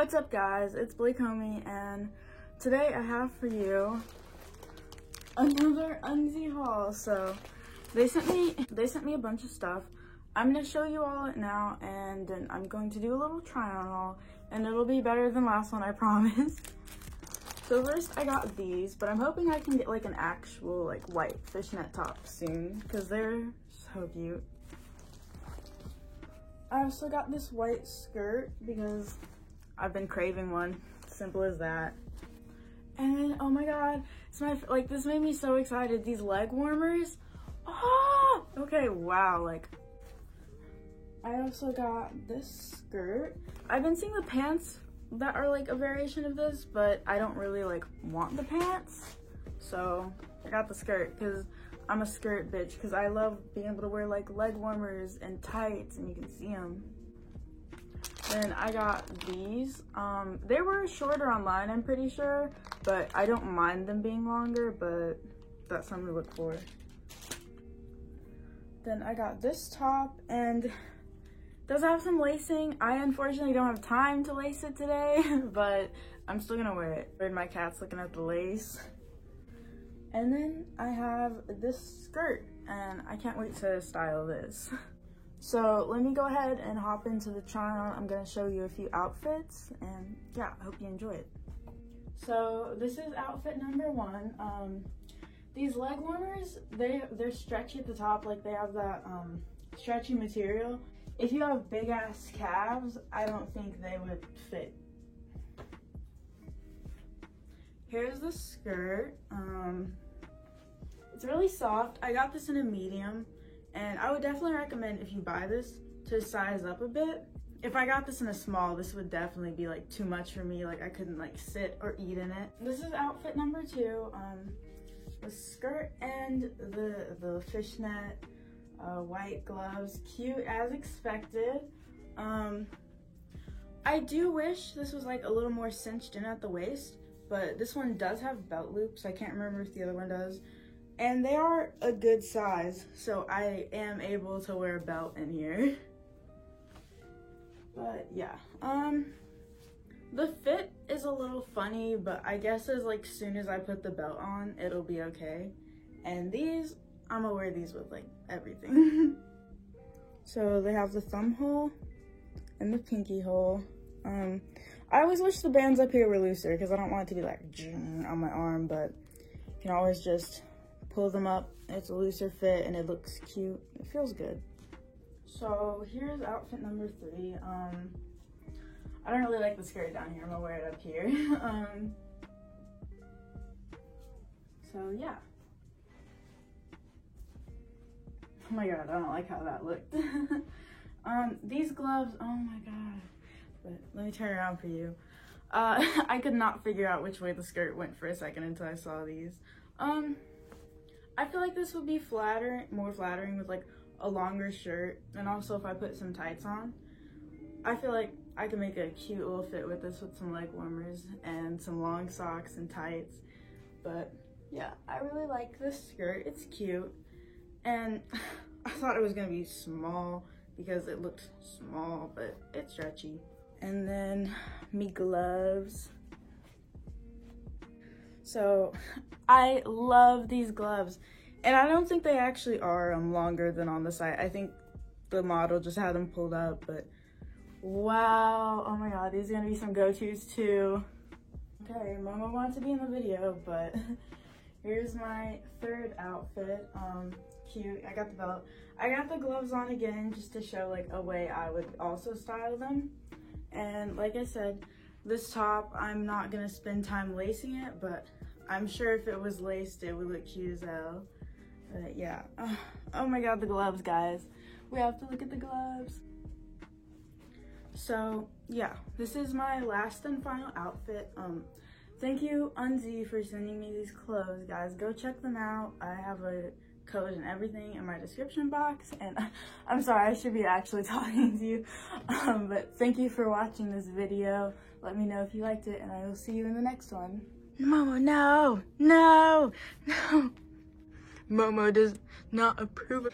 What's up, guys? It's Blake Homie, and today I have for you another Unzi haul. So they sent me a bunch of stuff. I'm gonna show you all it now, and then I'm going to do a little try on haul, and it'll be better than last one, I promise. So first I got these, but I'm hoping I can get like an actual like white fishnet top soon because they're so cute. I also got this white skirt because I've been craving one. Simple as that. And then, oh my god, it's this made me so excited. These leg warmers. Oh, okay, wow. Like, I also got this skirt. I've been seeing the pants that are like a variation of this, but I don't really like want the pants. So I got the skirt because I'm a skirt bitch, because I love being able to wear like leg warmers and tights and you can see them. Then I got these. They were shorter online, I'm pretty sure, but I don't mind them being longer, but that's something to look for. Then I got this top, and it does have some lacing. I unfortunately don't have time to lace it today, but I'm still gonna wear it. And my cat's looking at the lace. And then I have this skirt, and I can't wait to style this. So let me go ahead and hop into the try on. I'm gonna show you a few outfits, and yeah, I hope you enjoy it. So this is outfit number one. These leg warmers, they're stretchy at the top, like they have that stretchy material. If you have big ass calves, I don't think they would fit. Here's the skirt. It's really soft. I got this in a medium, and I would definitely recommend, if you buy this, to size up a bit. If I got this in a small, this would definitely be like too much for me. Like I couldn't like sit or eat in it. This is outfit number two. The skirt and the fishnet white gloves, cute as expected. I do wish this was like a little more cinched in at the waist, but this one does have belt loops. I can't remember if the other one does. And they are a good size, so I am able to wear a belt in here. But yeah, the fit is a little funny, but I guess as like soon as I put the belt on, it'll be okay. And these, I'm gonna wear these with like everything. So they have the thumb hole and the pinky hole. I always wish the bands up here were looser because I don't want it to be like on my arm, but you can always just pull them up. It's a looser fit and it looks cute. It feels good. So here's outfit number three. I don't really like the skirt down here. I'm gonna wear it up here. So yeah. Oh my god, I don't like how that looked. These gloves, oh my god. But let me turn around for you. I could not figure out which way the skirt went for a second until I saw these. I feel like this would be more flattering with like a longer shirt, and also if I put some tights on. I feel like I can make a cute little fit with this with some leg warmers and some long socks and tights. But yeah, I really like this skirt. It's cute, and I thought it was gonna be small because it looked small, but it's stretchy. And then me gloves. So I love these gloves, and I don't think they actually are longer than on the site. I think the model just had them pulled up, but wow, oh my god, these are gonna be some go-tos too. Okay, Momo wants to be in the video, but here's my third outfit. Cute. I got the belt. I got the gloves on again just to show like a way I would also style them. And like I said, this top, I'm not gonna spend time lacing it, but I'm sure if it was laced, it would look cute as hell. But yeah, oh my god, the gloves, guys. We have to look at the gloves. So yeah, this is my last and final outfit. Thank you, Unzi, for sending me these clothes, guys. Go check them out. I have a code and everything in my description box, and I'm sorry, I should be actually talking to you, but thank you for watching this video. Let me know if you liked it, and I will see you in the next one. Momo, no, no, no. Momo does not approve.